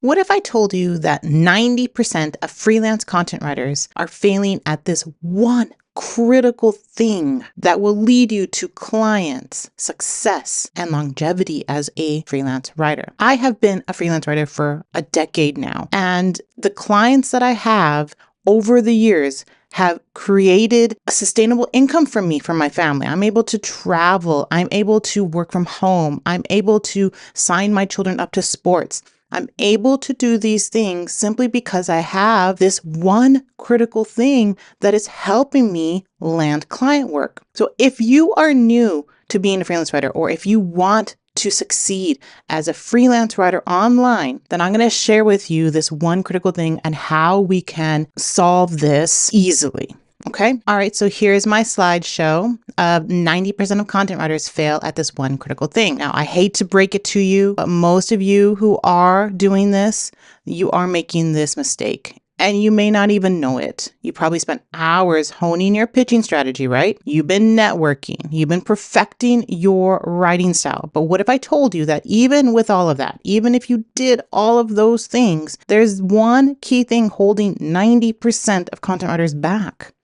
What if I told you that 90% of freelance content writers are failing at this one critical thing that will lead you to clients, success, and longevity as a freelance writer? I have been a freelance writer for a decade now, and the clients that I have over the years have created a sustainable income for me, for my family. I'm able to travel. I'm able to work from home. I'm able to sign my children up to sports. I'm able to do these things simply because I have this one critical thing that is helping me land client work. So if you are new to being a freelance writer, or if you want to succeed as a freelance writer online, then I'm going to share with you this one critical thing and how we can solve this easily. Okay. All right. So here's my slideshow of 90% of content writers fail at this one critical thing. Now, I hate to break it to you, but most of you who are doing this, you are making this mistake. And you may not even know it. You probably spent hours honing your pitching strategy, right? You've been networking. You've been perfecting your writing style. But what if I told you that even with all of that, even if you did all of those things, there's one key thing holding 90% of content writers back.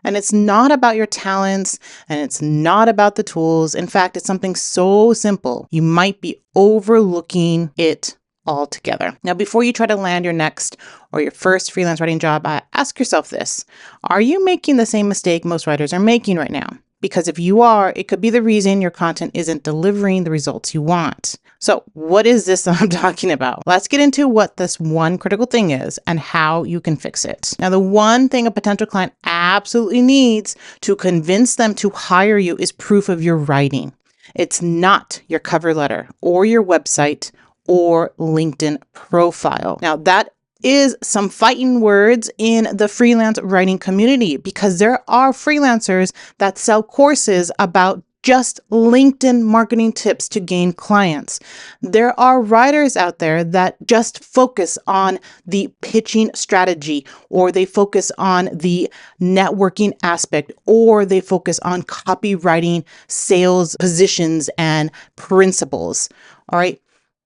And it's not about your talents, and it's not about the tools. In fact, it's something so simple, you might be overlooking it altogether. Now, before you try to land your next or your first freelance writing job, ask yourself this. Are you making the same mistake most writers are making right now? Because if you are, it could be the reason your content isn't delivering the results you want. So what is this that I'm talking about? Let's get into what this one critical thing is and how you can fix it. Now, the one thing a potential client absolutely needs to convince them to hire you is proof of your writing. It's not your cover letter or your website or LinkedIn profile. Now, that is some fighting words in the freelance writing community, because there are freelancers that sell courses about just LinkedIn marketing tips to gain clients. There are writers out there that just focus on the pitching strategy, or they focus on the networking aspect, or they focus on copywriting, sales positions, and principles. All right.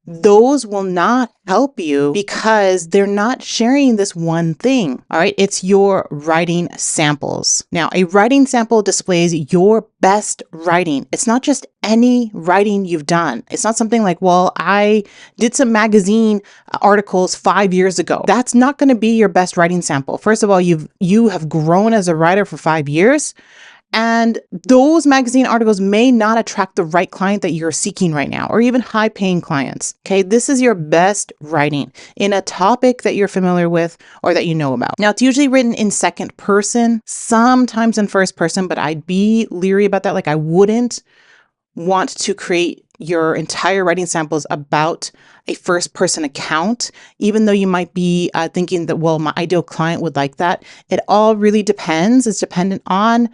Those will not help you because they're not sharing this one thing. All right. It's your writing samples. Now, a writing sample displays your best writing. It's not just any writing you've done. It's not something like, well, I did some magazine articles 5 years ago. That's not going to be your best writing sample. First of all, you have grown as a writer for 5 years. And those magazine articles may not attract the right client that you're seeking right now, or even high paying clients. Okay. This is your best writing in a topic that you're familiar with or that you know about. Now, it's usually written in second person, sometimes in first person, but I'd be leery about that. Like, I wouldn't want to create your entire writing samples about a first person account, even though you might be thinking that, well, my ideal client would like that. It all really depends. It's dependent on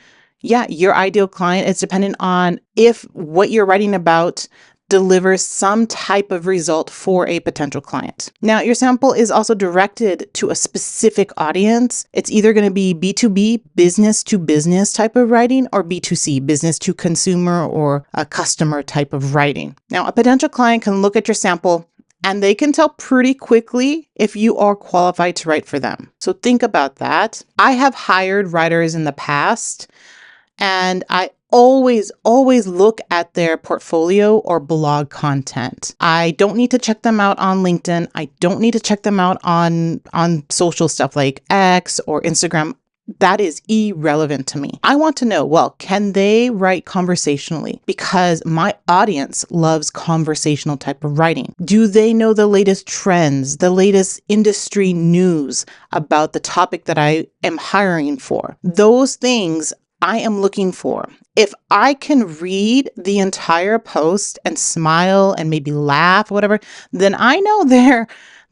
your ideal client. It's dependent on if what you're writing about delivers some type of result for a potential client. Now, your sample is also directed to a specific audience. It's either going to be B2B, business to business type of writing, or B2C, business to consumer or a customer type of writing. Now, a potential client can look at your sample and they can tell pretty quickly if you are qualified to write for them. So think about that. I have hired writers in the past, and I always look at their portfolio or blog content. I don't need to check them out on LinkedIn. I don't need to check them out on social stuff like X or Instagram. That is irrelevant to me. I want to know, well, can they write conversationally? Because my audience loves conversational type of writing. Do they know the latest trends, the latest industry news about the topic that I am hiring for? Those things I am looking for. If I can read the entire post and smile and maybe laugh or whatever, then I know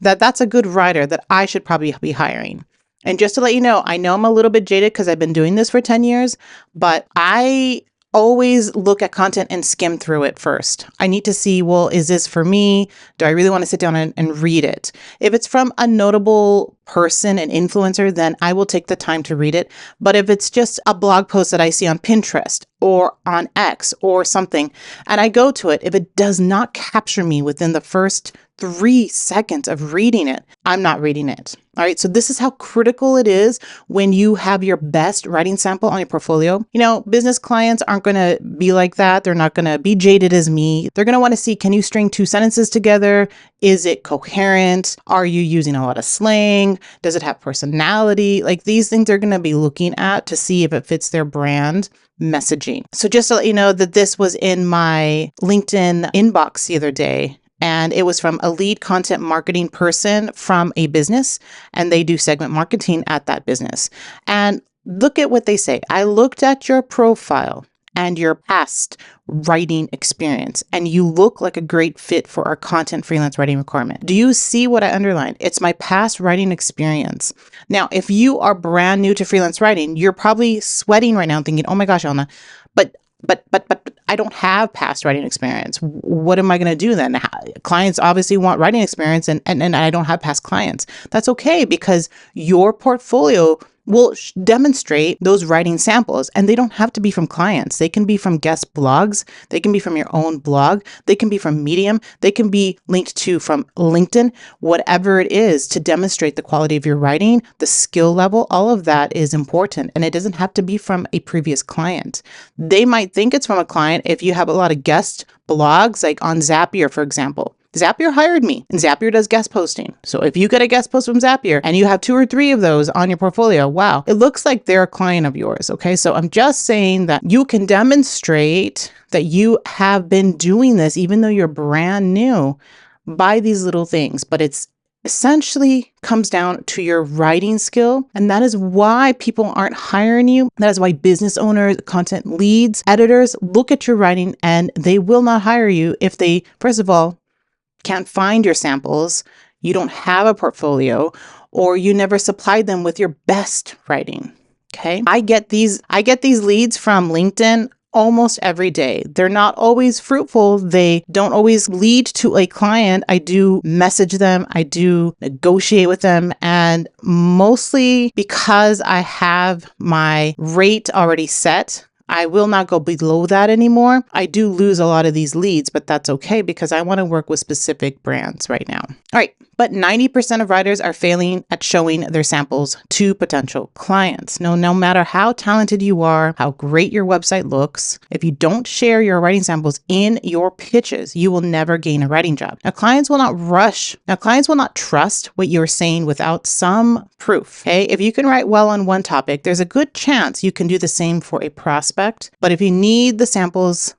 that's a good writer that I should probably be hiring. And just to let you know, I know I'm a little bit jaded because I've been doing this for 10 years, but I always look at content and skim through it first. I need to see, well, is this for me? Do I really want to sit down and read it? If it's from a notable person, an influencer, then I will take the time to read it. But if it's just a blog post that I see on Pinterest or on X or something, and I go to it, if it does not capture me within the first 3 seconds of reading it. I'm not reading it. All right. So this is how critical it is when you have your best writing sample on your portfolio. Business clients aren't going to be like that. They're not going to be jaded as me. They're going to want to see, can you string 2 sentences together? Is it coherent? Are you using a lot of slang? Does it have personality? Like, these things they're going to be looking at to see if it fits their brand messaging. So just to let you know that this was in my LinkedIn inbox the other day. And it was from a lead content marketing person from a business, and they do segment marketing at that business. And look at what they say. I looked at your profile and your past writing experience, and you look like a great fit for our content freelance writing requirement. Do you see what I underlined? It's my past writing experience. Now, if you are brand new to freelance writing, you're probably sweating right now and thinking, oh my gosh, Elna, but I don't have past writing experience. What am I going to do then? Clients obviously want writing experience, and I don't have past clients. That's okay, because your portfolio will demonstrate those writing samples, and they don't have to be from clients. They can be from guest blogs. They can be from your own blog. They can be from Medium. They can be linked to from LinkedIn, whatever it is, to demonstrate the quality of your writing, the skill level. All of that is important, and it doesn't have to be from a previous client. They might think it's from a client if you have a lot of guest blogs, like on Zapier, for example. Zapier hired me, and Zapier does guest posting. So if you get a guest post from Zapier and you have 2 or 3 of those on your portfolio, wow, it looks like they're a client of yours. Okay. So I'm just saying that you can demonstrate that you have been doing this, even though you're brand new, by these little things, but it's essentially comes down to your writing skill. And that is why people aren't hiring you. That is why business owners, content leads, editors look at your writing, and they will not hire you if they, first of all, can't find your samples, you don't have a portfolio, or you never supplied them with your best writing. Okay. I get these leads from LinkedIn almost every day. They're not always fruitful. They don't always lead to a client. I do message them. I do negotiate with them. And mostly because I have my rate already set, I will not go below that anymore. I do lose a lot of these leads, but that's okay, because I want to work with specific brands right now. All right. But 90% of writers are failing at showing their samples to potential clients. No matter how talented you are, how great your website looks, if you don't share your writing samples in your pitches, you will never gain a writing job. Now, clients will not trust what you're saying without some proof. Okay. If you can write well on one topic, there's a good chance you can do the same for a prospect. But if you need those samples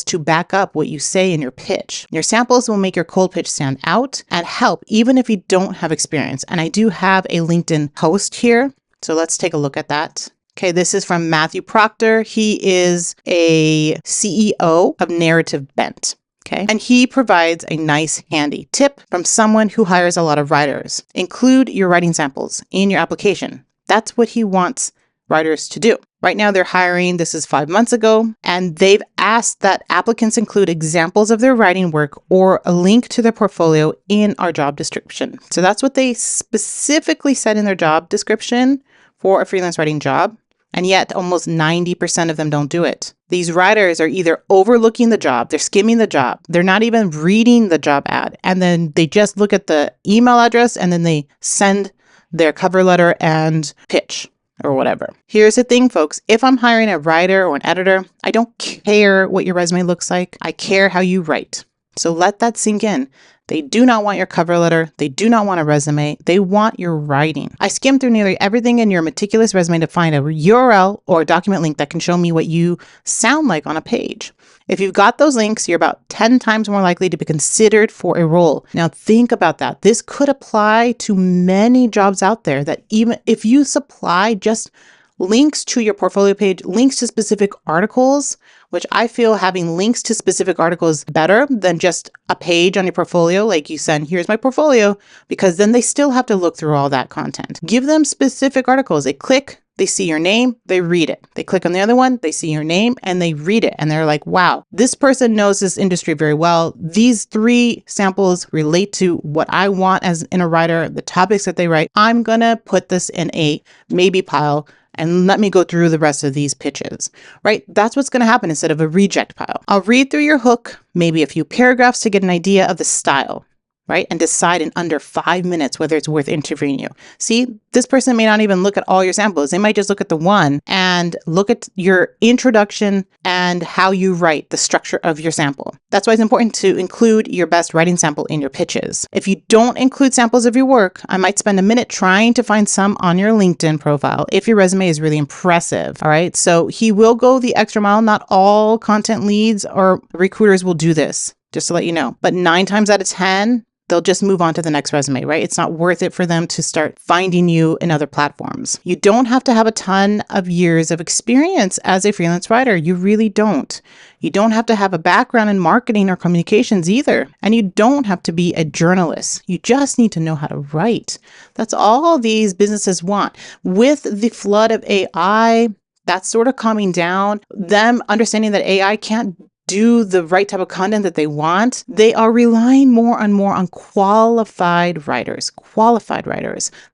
to back up what you say in your pitch, your samples will make your cold pitch stand out and help even if you don't have experience. And I do have a LinkedIn post here. So let's take a look at that. Okay, this is from Matthew Proctor. He is a CEO of Narrative Bent. Okay, and he provides a nice handy tip from someone who hires a lot of writers. Include your writing samples in your application. That's what he wants writers to do. Right now they're hiring, this is 5 months ago, and they've asked that applicants include examples of their writing work or a link to their portfolio in our job description. So that's what they specifically said in their job description for a freelance writing job. And yet almost 90% of them don't do it. These writers are either overlooking the job, they're skimming the job, they're not even reading the job ad, and then they just look at the email address and then they send their cover letter and pitch or whatever. Here's the thing, folks. If I'm hiring a writer or an editor, I don't care what your resume looks like. I care how you write. So let that sink in. They do not want your cover letter. They do not want a resume. They want your writing. I skimmed through nearly everything in your meticulous resume to find a URL or a document link that can show me what you sound like on a page. If you've got those links, you're about 10 times more likely to be considered for a role. Now think about that. This could apply to many jobs out there, that even if you supply just links to your portfolio page, links to specific articles, which I feel having links to specific articles better than just a page on your portfolio. Like you send, here's my portfolio, because then they still have to look through all that content. Give them specific articles. They click, they see your name, they read it. They click on the other one, they see your name and they read it. And they're like, wow, this person knows this industry very well. These 3 samples relate to what I want as in a writer, the topics that they write. I'm going to put this in a maybe pile, and let me go through the rest of these pitches, right? That's what's going to happen instead of a reject pile. I'll read through your hook, maybe a few paragraphs to get an idea of the style, right? And decide in under 5 minutes whether it's worth interviewing you. See, this person may not even look at all your samples. They might just look at the one and look at your introduction and how you write the structure of your sample. That's why it's important to include your best writing sample in your pitches. If you don't include samples of your work, I might spend a minute trying to find some on your LinkedIn profile if your resume is really impressive. All right. So he will go the extra mile. Not all content leads or recruiters will do this, just to let you know. But 9 times out of 10, they'll just move on to the next resume, right? It's not worth it for them to start finding you in other platforms. You don't have to have a ton of years of experience as a freelance writer. You really don't. You don't have to have a background in marketing or communications either. And you don't have to be a journalist. You just need to know how to write. That's all these businesses want. With the flood of AI, that's sort of calming down, them understanding that AI can't do the right type of content that they want, they are relying more and more on qualified writers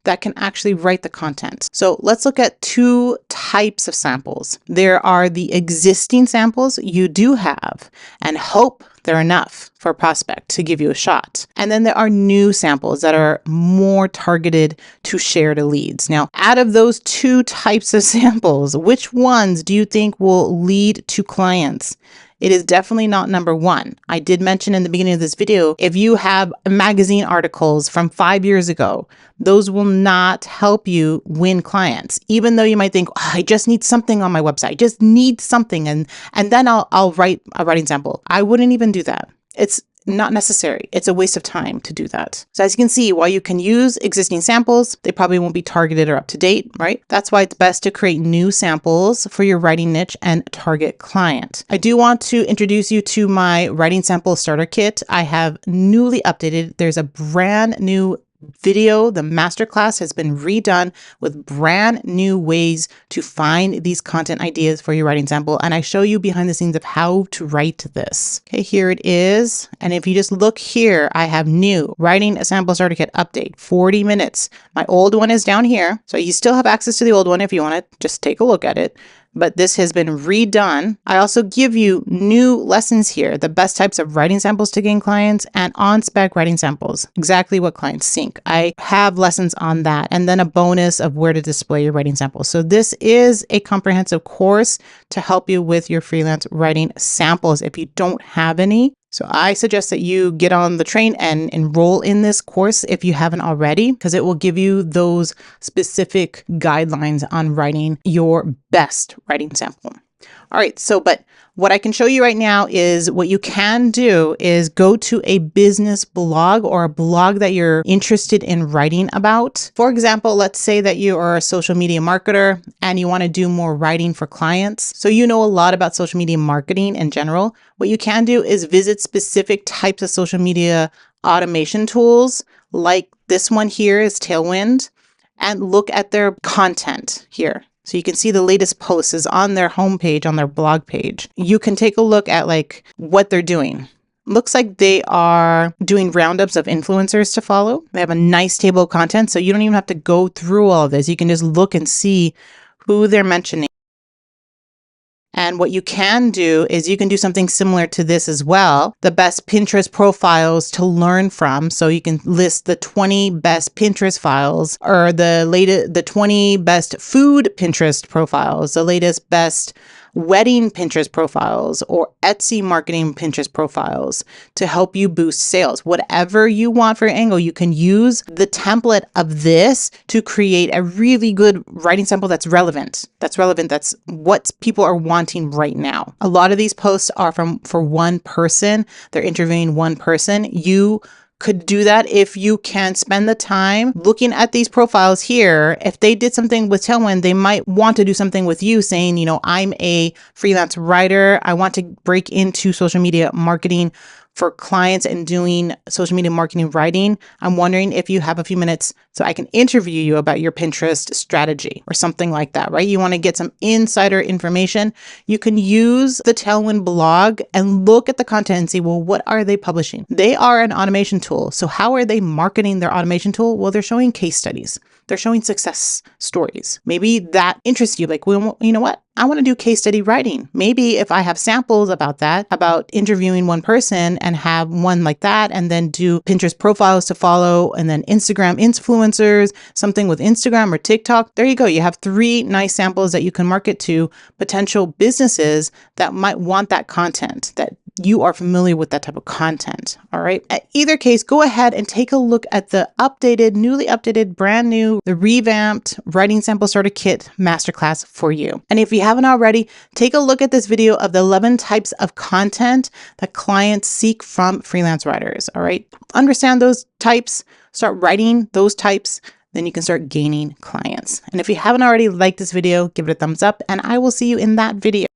that can actually write the content. So let's look at 2 types of samples. There are the existing samples you do have and hope they're enough for a prospect to give you a shot. And then there are new samples that are more targeted to share to leads. Now, out of those 2 types of samples, which ones do you think will lead to clients? It is definitely not number 1. I did mention in the beginning of this video, if you have magazine articles from 5 years ago, those will not help you win clients. Even though you might think, oh, I just need something on my website, I just need something, and then I'll write a writing sample. I wouldn't even do that. It's not necessary. It's a waste of time to do that. So as you can see, while you can use existing samples, they probably won't be targeted or up to date, right? That's why it's best to create new samples for your writing niche and target client. I do want to introduce you to my writing sample starter kit. I have newly updated. There's a brand new video. The masterclass has been redone with brand new ways to find these content ideas for your writing sample. And I show you behind the scenes of how to write this. Okay, here it is. And if you just look here, I have new writing a sample starter kit update, 40 minutes. My old one is down here. So you still have access to the old one if you want to just take a look at it. But this has been redone. I also give you new lessons here, the best types of writing samples to gain clients and on-spec writing samples, exactly what clients think. I have lessons on that, and then a bonus of where to display your writing samples. So this is a comprehensive course to help you with your freelance writing samples if you don't have any. So I suggest that you get on the train and enroll in this course if you haven't already, because it will give you those specific guidelines on writing your best writing sample. All right, but what I can show you right now is what you can do is go to a business blog or a blog that you're interested in writing about. For example, let's say that you are a social media marketer and you want to do more writing for clients. So you know a lot about social media marketing in general. What you can do is visit specific types of social media automation tools, like this one here is Tailwind, and look at their content here. So you can see the latest posts is on their homepage, on their blog page. You can take a look at like what they're doing. Looks like they are doing roundups of influencers to follow. They have a nice table of content, so you don't even have to go through all of this. You can just look and see who they're mentioning. And what you can do is you can do something similar to this as well. The best Pinterest profiles to learn from. So you can list the 20 best Pinterest files, or the 20 best food Pinterest profiles, the latest best wedding Pinterest profiles, or Etsy marketing Pinterest profiles to help you boost sales. Whatever you want for your angle, you can use the template of this to create a really good writing sample that's relevant. That's what people are wanting right now. A lot of these posts are for one person. They're interviewing one person. You could do that if you can spend the time looking at these profiles here. If they did something with Tailwind, they might want to do something with you saying, I'm a freelance writer. I want to break into social media marketing for clients and doing social media marketing writing. I'm wondering if you have a few minutes so I can interview you about your Pinterest strategy or something like that, right? You want to get some insider information. You can use the Tailwind blog and look at the content and see, well, what are they publishing? They are an automation tool. So how are they marketing their automation tool? Well, they're showing case studies. They're showing success stories. Maybe that interests you. Like, well, you know what? I want to do case study writing. Maybe if I have samples about that, about interviewing one person and have one like that, and then do Pinterest profiles to follow, and then Instagram influencers, something with Instagram or TikTok. There you go. You have 3 nice samples that you can market to potential businesses that might want that content, that you are familiar with that type of content. All right. At either case, go ahead and take a look at the newly updated, brand new, the revamped Writing Sample Starter Kit Masterclass for you. And if you haven't already, take a look at this video of the 11 types of content that clients seek from freelance writers. All right. Understand those types, start writing those types, then you can start gaining clients. And if you haven't already liked this video, give it a thumbs up, and I will see you in that video.